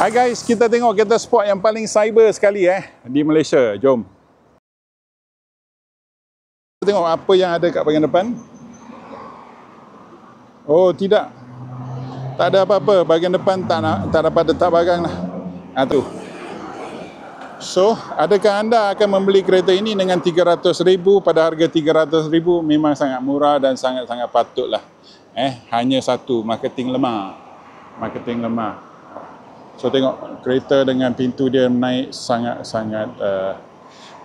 Hai guys, kita tengok kereta sport yang paling cyber sekali di Malaysia. Jom. Kita tengok apa yang ada kat bahagian depan. Oh, tidak. Tak ada apa-apa. Bahagian depan tak dapat letak barang lah. Tu. So, adakah anda akan membeli kereta ini dengan 300,000 pada harga 300,000? Memang sangat murah dan sangat-sangat patutlah. Hanya satu, marketing lemah. Marketing lemah. So tengok kereta dengan pintu dia naik sangat-sangat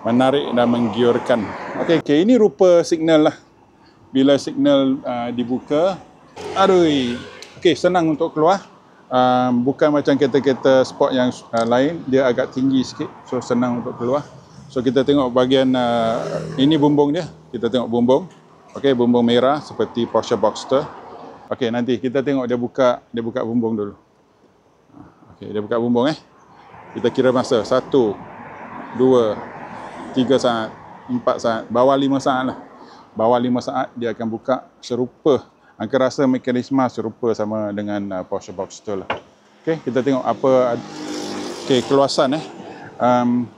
menarik dan menggiurkan. Okey, ini rupa signal lah. Bila signal dibuka, aduh. Okey, senang untuk keluar. Bukan macam kereta-kereta sport yang lain, dia agak tinggi sikit. So senang untuk keluar. So kita tengok bahagian ini bumbung dia. Kita tengok bumbung. Okey, bumbung merah seperti Porsche Boxster. Okey, nanti kita tengok dia buka bumbung dulu. Okey, dia buka bumbung Kita kira masa 1, 2, 3 saat, 4 saat, bawah 5 saat lah. Bawah 5 saat dia akan buka serupa. Angka rasa mekanisme serupa sama dengan Porsche Boxster lah. Okey, kita tengok apa keluasan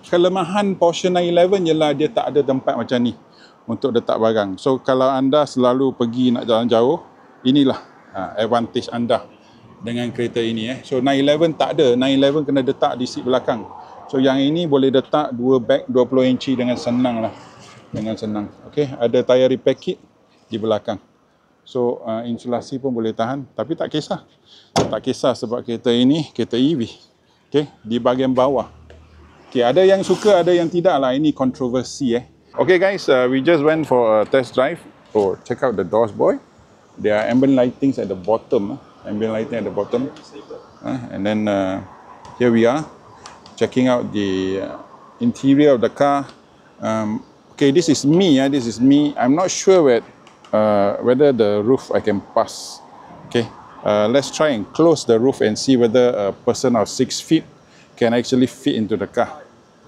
kelemahan Porsche 911 ialah dia tak ada tempat macam ni untuk letak barang. So kalau anda selalu pergi nak jalan jauh, inilah advantage anda dengan kereta ini So 911 tak ada. 911 kena letak di seat belakang. So yang ini boleh letak 2 bag 20 inci dengan senang lah. Dengan senang. Okey, ada tayar repair kit di belakang. So insulasi pun boleh tahan, tapi tak kisah. Tak kisah sebab kereta ini kereta EV. Okey, di bahagian bawah. Okey, ada yang suka, ada yang tidak lah. Ini kontroversi Okay guys, we just went for a test drive. Oh, check out the doors, boy. There are ambient lightings at the bottom. Ambient lighting at the bottom. And then here we are checking out the interior of the car. Okay, this is me. This is me. I'm not sure whether the roof I can pass. Okay, let's try and close the roof and see whether a person of 6 feet can actually fit into the car.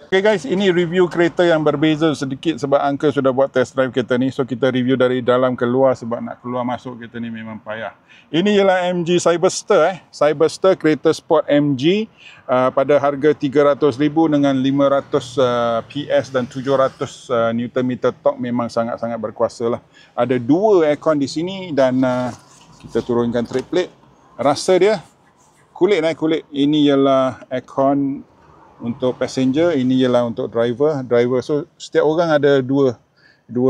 Okay guys, ini review kereta yang berbeza sedikit sebab Uncle sudah buat test drive kereta ni. So kita review dari dalam keluar sebab nak keluar masuk kereta ni memang payah. Ini ialah MG Cyberster Cyberster kereta sport MG pada harga 300,000 dengan 500 PS dan 700 Nm torque. Memang sangat-sangat berkuasa lah. Ada 2 aircon di sini dan kita turunkan trip plate. Rasa dia kulit. Ini ialah aircon untuk passenger, ini ialah untuk driver. So setiap orang ada dua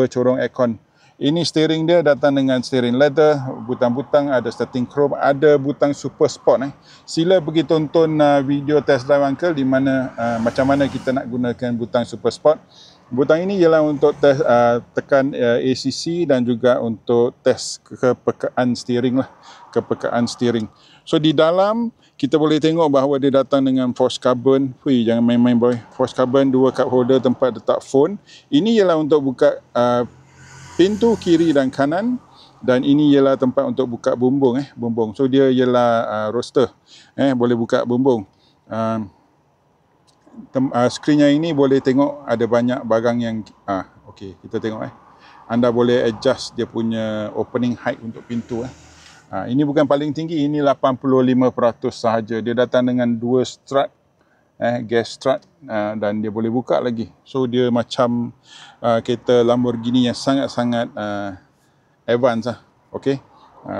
corong aircon. Ini steering dia datang dengan steering leather, butang-butang, ada starting chrome, ada butang super sport Sila pergi tonton video test drive Uncle di mana macam mana kita nak gunakan butang super sport. Butang ini ialah untuk test tekan ACC dan juga untuk test kepekaan steering. So di dalam kita boleh tengok bahawa dia datang dengan force carbon. Jangan main-main boy. Force carbon, 2 cup holder tempat letak phone. Ini ialah untuk buka pintu kiri dan kanan. Dan ini ialah tempat untuk buka bumbung. So dia ialah roster. Boleh buka bumbung. Skrinnya ini boleh tengok ada banyak barang yang okey, kita tengok anda boleh adjust dia punya opening height untuk pintu ini bukan paling tinggi, ini 85% sahaja. Dia datang dengan 2 strut gas strut dan dia boleh buka lagi. So dia macam kereta Lamborghini yang sangat-sangat advance okey.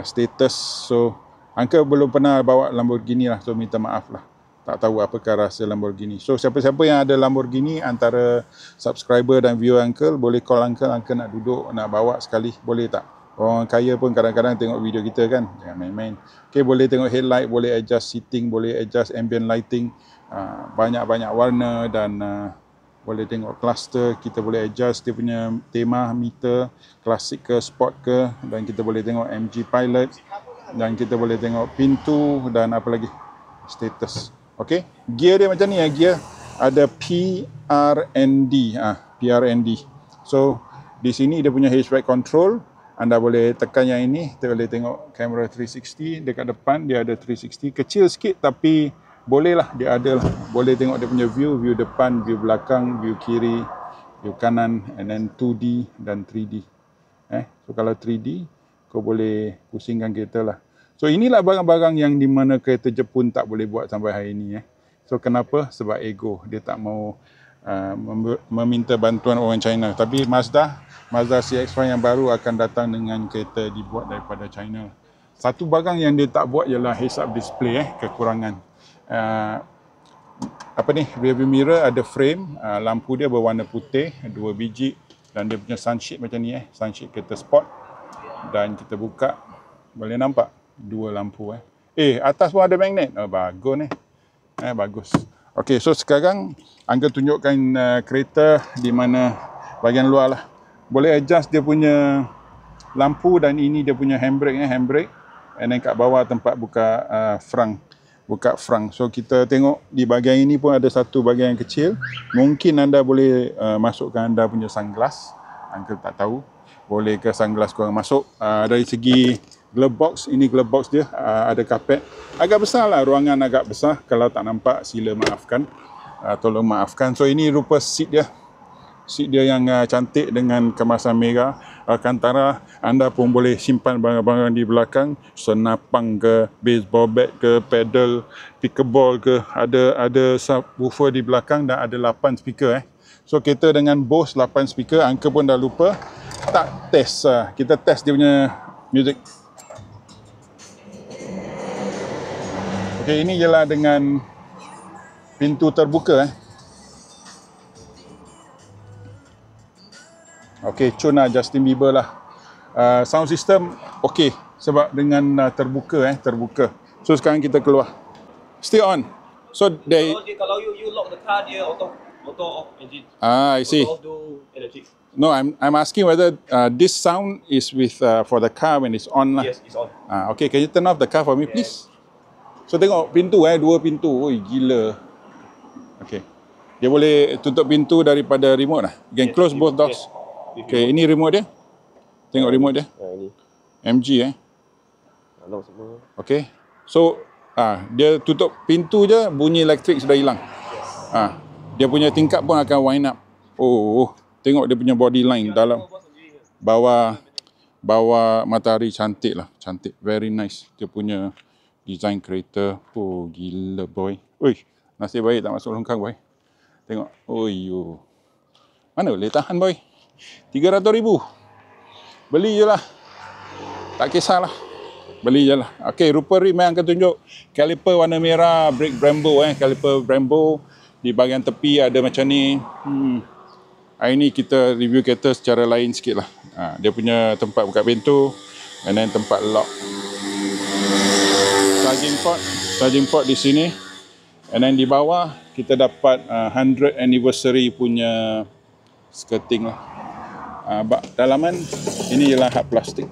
Status. So Uncle belum pernah bawa Lamborghini lah, so minta maaf lah. Tak tahu apakah rahsia Lamborghini. So siapa-siapa yang ada Lamborghini antara subscriber dan viewer Uncle, boleh call Uncle nak duduk, nak bawa sekali, boleh tak? Orang kaya pun kadang-kadang tengok video kita kan, jangan main-main. Okay, boleh tengok headlight, boleh adjust seating, boleh adjust ambient lighting, banyak-banyak warna dan boleh tengok cluster, kita boleh adjust dia punya tema, meter, klasik ke, sport ke, dan kita boleh tengok MG Pilot, dan kita boleh tengok pintu dan apa lagi, status. Okay, gear dia macam ni gear ada PRND, PRND. So di sini dia punya hatchback control. Anda boleh tekan yang ini, kita boleh tengok kamera 360 dekat depan, dia ada 360, kecil sikit tapi bolehlah, dia ada lah. Boleh tengok dia punya view depan, view belakang, view kiri, view kanan, and then 2D dan 3D. So kalau 3D, kau boleh pusingkan kereta lah. So inilah barang-barang yang di mana kereta Jepun tak boleh buat sampai hari ini. So kenapa? Sebab ego. Dia tak mau meminta bantuan orang China. Tapi Mazda CX-5 yang baru akan datang dengan kereta dibuat daripada China. Satu barang yang dia tak buat ialah heads-up display, kekurangan. Rear view mirror ada frame, lampu dia berwarna putih, 2 biji, dan dia punya sunshade macam ni, sunshade kereta sport. Dan kita buka, boleh nampak 2 lampu. Atas pun ada magnet. Bagus ni. Bagus. Okey, so sekarang Angga tunjukkan kereta di mana bahagian luar lah. Boleh adjust dia punya lampu, dan ini dia punya handbrake. And then kat bawah tempat buka frunk. So kita tengok di bahagian ini pun ada satu bahagian yang kecil. Mungkin anda boleh masukkan anda punya sunglass. Angga tak tahu. Boleh ke sunglass korang masuk. Dari segi glove box, ini glove box dia, ada kapet. Agak besar lah, ruangan agak besar. Kalau tak nampak, sila maafkan. Tolong maafkan. So ini rupa seat dia. Seat dia yang cantik dengan kemasan merah. Alcantara, anda pun boleh simpan barang-barang di belakang. Senapang ke, baseball bat ke, pedal, pickleball ke. Ada subwoofer di belakang dan ada 8 speaker. So kereta dengan Bose 8 speaker. Angka pun dah lupa tak test. Kita test dia punya music. Okay, ini ialah dengan pintu terbuka. Okay, cun lah Justin Bieber lah. Sound system okay, sebab dengan terbuka. So sekarang kita keluar. Still on. So kalau you lock the car, dia auto off engine. I see. Auto off do electric. No, I'm asking whether this sound is with for the car when it's on lah. Yes, it's on. Okay, can you turn off the car for me, please? So tengok pintu 2 pintu. Oi, gila. Okay. Dia boleh tutup pintu daripada remote lah. You can close both doors. Okay, ini remote dia. Tengok remote dia. Ini. MG Lock semua. Okay. So dia tutup pintu je, bunyi elektrik sudah hilang. Dia punya tingkap pun akan wind up. Tengok dia punya body line dalam bawah matahari, cantik lah. Cantik. Very nice. Dia punya design kereta. Gila boy. Nasib baik tak masuk longkang boy. Tengok. Mana boleh tahan boy. 300,000. Beli je lah. Tak kisahlah. Beli je lah. Okay, rupa rim yang akan tunjuk. Caliper warna merah. Brake Brembo. Caliper Brembo. Di bahagian tepi ada macam ni. Hari ni kita review kereta secara lain sikit lah. Dia punya tempat buka pintu. And then tempat lock. Charging port di sini. And then di bawah kita dapat 100 anniversary punya skirting lah. Dalaman ini ialah hard plastik.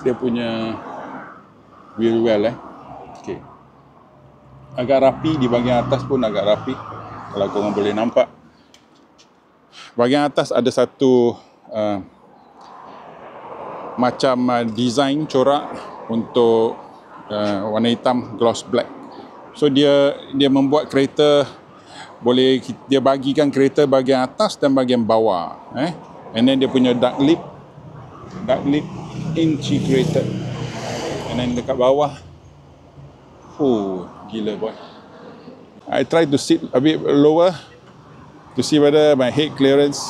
Dia punya wheel well. Okay. Agak rapi, di bahagian atas pun agak rapi. Kalau korang boleh nampak. Bahagian atas ada satu macam design corak untuk warna hitam, gloss black. So dia membuat kereta, boleh dia bagikan kereta bahagian atas dan bahagian bawah. And then dia punya dark lip integrated. And then dekat bawah, gila boy. I try to sit a bit lower to see whether my head clearance.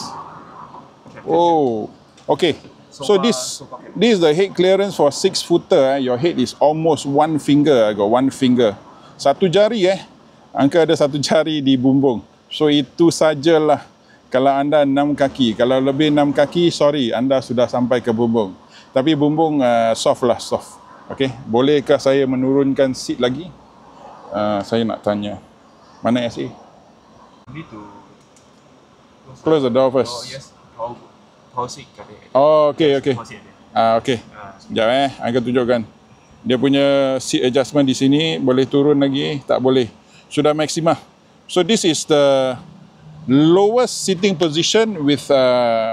Okay. So this is the head clearance for 6-footer. Your head is almost 1 finger. I got 1 finger. Satu jari Angka ada 1 jari di bumbung. So itu sajalah. Kalau anda 6 kaki. Kalau lebih 6 kaki, sorry, anda sudah sampai ke bumbung. Tapi bumbung soft. Okay. Bolehkah saya menurunkan seat lagi? Saya nak tanya. Mana SA? Need to close the door first. Yes. Power seat. Okay. Okay. Sekejap Angka tunjukkan. Dia punya seat adjustment di sini. Boleh turun lagi? Tak boleh. Sudah maksimum. So this is the lowest sitting position with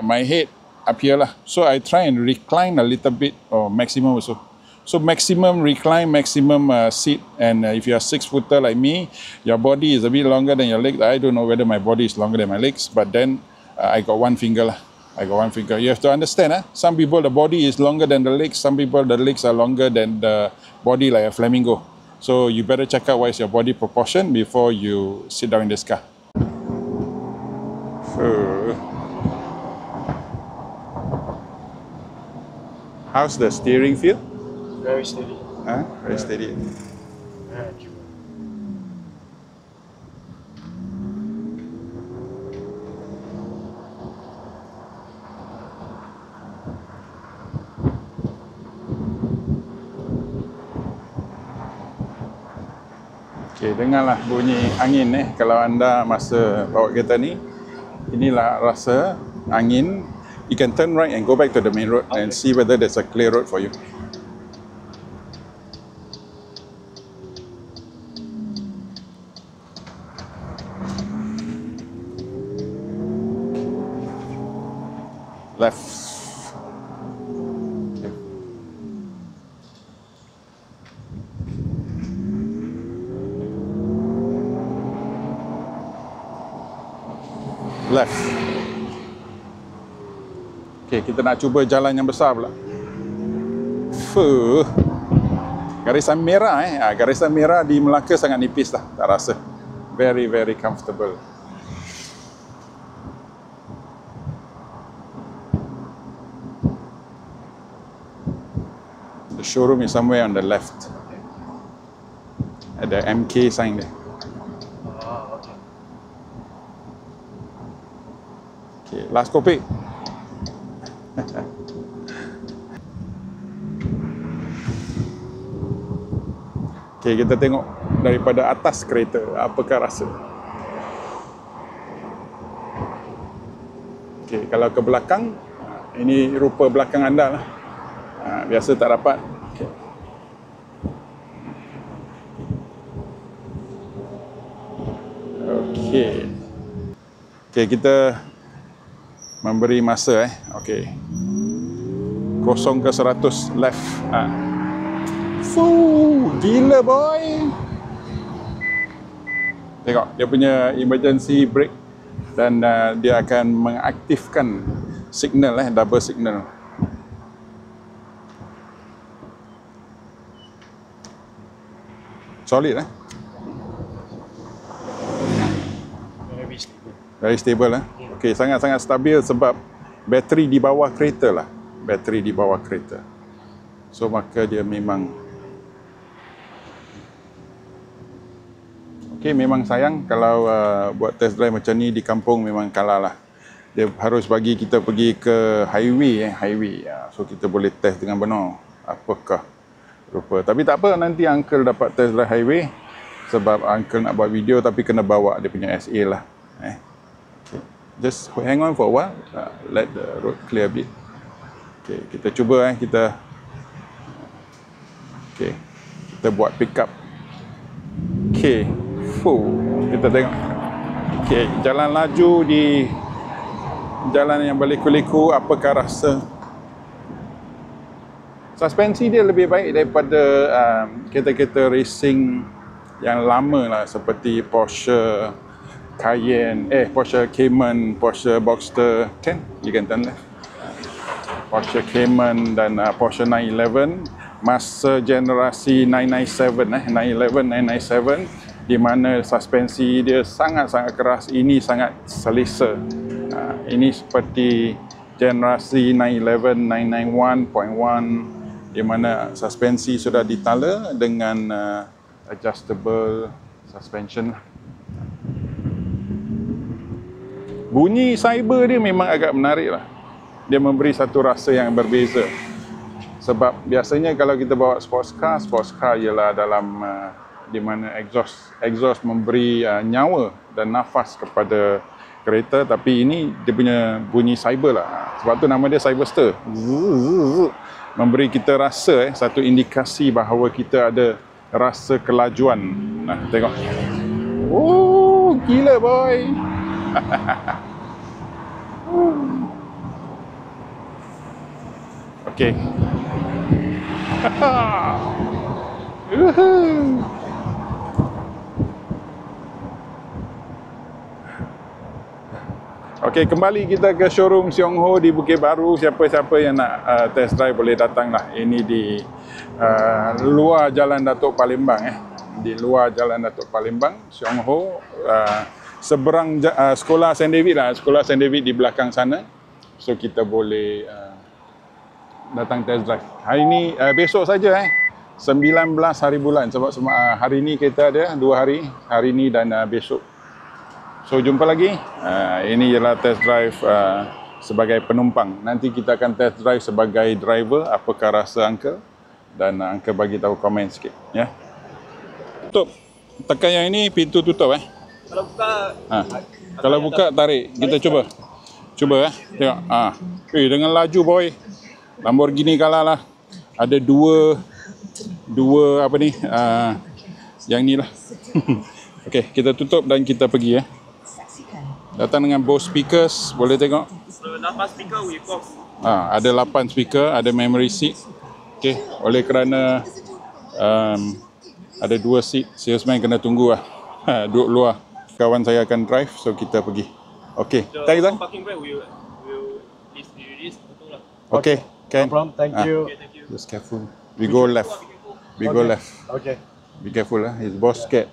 my head up here lah. So I try and recline a little bit, or maximum also. So maximum recline, maximum seat, and if you are 6-footer like me, your body is a bit longer than your legs. I don't know whether my body is longer than my legs, but then I got 1 finger lah. I got one finger. You have to understand, some people the body is longer than the legs, some people the legs are longer than the body, like a flamingo. So you better check out what is your body proportion before you sit down in this car. How's the steering feel? Very steady. Very steady. Okay, dengarlah bunyi angin kalau anda masa bawa kereta ni. Inilah rasa angin. You can turn right and go back to the main road and see whether there's a clear road for you. Left. Okay. Left. Okay, kita nak cuba jalan yang besar pula. Garisan merah garisan merah di Melaka sangat nipis lah, tak rasa. Very, very comfortable. The showroom is somewhere on the left. Ada MK sign there. Okay. Okay, last kopi. Okay, kita tengok daripada atas kereta apakah rasa. Okay, kalau ke belakang, ini rupa belakang anda lah. Biasa tak dapat. Okay. Okay. Okay, kita memberi masa Okay. 0 ke 100 left. Gila boy. Tengok dia punya emergency brake dan dia akan mengaktifkan signal double signal. Solid Very stable. Very stable Okay, sangat-sangat stabil sebab bateri di bawah kereta lah. Bateri di bawah kereta. So maka dia memang memang sayang kalau buat test drive macam ni di kampung, memang kalah lah. Dia harus bagi kita pergi ke highway so kita boleh test dengan benar apakah rupa. Tapi tak apa, nanti uncle dapat test drive highway sebab uncle nak buat video tapi kena bawa dia punya SA lah. Okay. Just hang on for a while, let the road clear a bit. Okay, kita cuba kita buat pick up. Kita tengok. Jalan laju di jalan yang berliku-liku, apakah rasa? Suspensi dia lebih baik daripada kereta-kereta racing yang lama lah, seperti Porsche Cayenne, Porsche Cayman, Porsche Boxster 10, you can turn left. Porsche Cayman dan Porsche 911 masa generasi 997 997 di mana suspensi dia sangat-sangat keras, ini sangat selesa. Ini seperti generasi 911 991.1 di mana suspensi sudah ditala dengan adjustable suspension. Bunyi cyber dia memang agak menarik lah. Dia memberi satu rasa yang berbeza. Sebab biasanya kalau kita bawa sports car ialah dalam di mana exhaust memberi nyawa dan nafas kepada kereta, tapi ini dia punya bunyi cyber lah. Sebab tu nama dia Cyberster. Memberi kita rasa satu indikasi bahawa kita ada rasa kelajuan. Nah, tengok. Oh, gila boy. Okey. Okey, kembali kita ke showroom Siong Ho di Bukit Baru. Siapa-siapa yang nak test drive boleh datang lah. Ini di luar Jalan Datuk Palembang Di luar Jalan Datuk Palembang, Siong Ho, seberang sekolah St. David lah. Sekolah St. David di belakang sana. So kita boleh datang test drive. Hari ni besok saja 19 hari bulan sebab hari ni kita ada 2 hari, hari ni dan besok. So jumpa lagi. Ini ialah test drive sebagai penumpang. Nanti kita akan test drive sebagai driver. Apakah rasa Uncle? Dan Uncle bagi tahu komen sikit ya. Tutup. Tekan yang ini, pintu tutup Kalau buka, Kalau buka tarik. Kita cuba. Cuba tengok. Dengan laju boy. Lamborghini kalah lah. Ada dua apa ni? Yang ni lah. Okey, kita tutup dan kita pergi Datang dengan Bose speakers, boleh tengok. 8 speaker with box. Ada 8 speaker, ada memory seat. Okey, oleh kerana ada 2 seat, salesman kena tunggu duduk luar. Kawan saya akan drive, so kita pergi. Okey, thank you. Parking brake will release betul lah. Okey, No can. problem. Thank you. Okay, thank you. Just careful. We go left. We go left. Okay. Be careful his boss scared.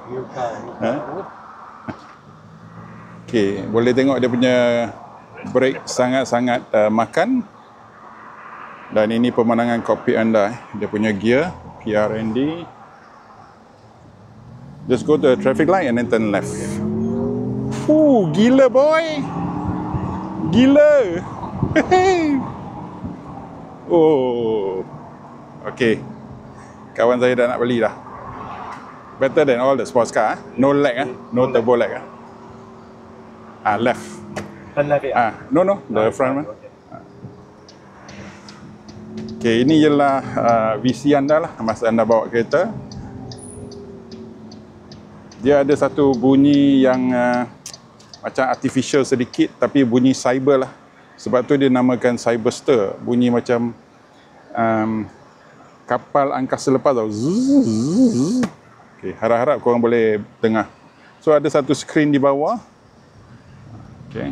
New car. Okey, boleh tengok dia punya brake sangat-sangat makan. Dan ini pemandangan kokpit anda. Dia punya gear, PRND. Just go to the traffic light and then turn left. Gila boy. Gila. Okey. Kawan saya dah nak beli dah. Better than all the sports car. No lag no turbo lag left. Turn left. No, the front one. Okay, ini ialah visi anda lah masa anda bawa kereta. Dia ada satu bunyi yang macam artificial sedikit, tapi bunyi cyber lah. Sebab tu dia namakan cyberster. Bunyi macam kapal angkasa lepas tau. Okay, harap-harap korang boleh dengar. So ada satu skrin di bawah. Okay.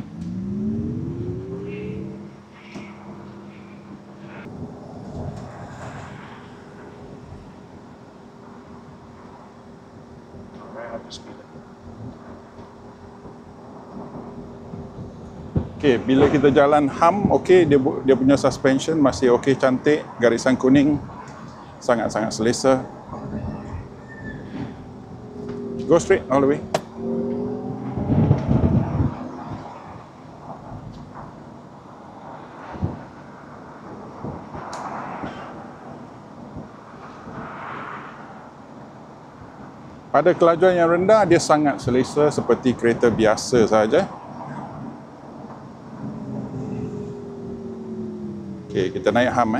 Okay, bila kita jalan hum, okay, dia punya suspension masih okay, cantik, garisan kuning, sangat-sangat selesa. Go straight all the way. Pada kelajuan yang rendah, dia sangat selesa seperti kereta biasa saja. Okey, kita naik hum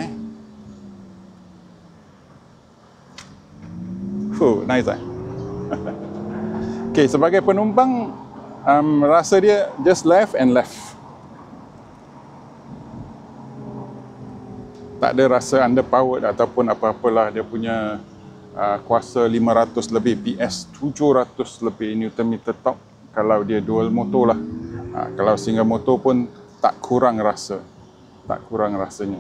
nice Okey, sebagai penumpang, rasa dia just left and left. Tak ada rasa underpowered ataupun apa-apalah. Dia punya kuasa 500 lebih PS, 700 lebih Newton meter top kalau dia dual motor lah. Kalau single motor pun tak kurang rasa. Tak kurang rasanya.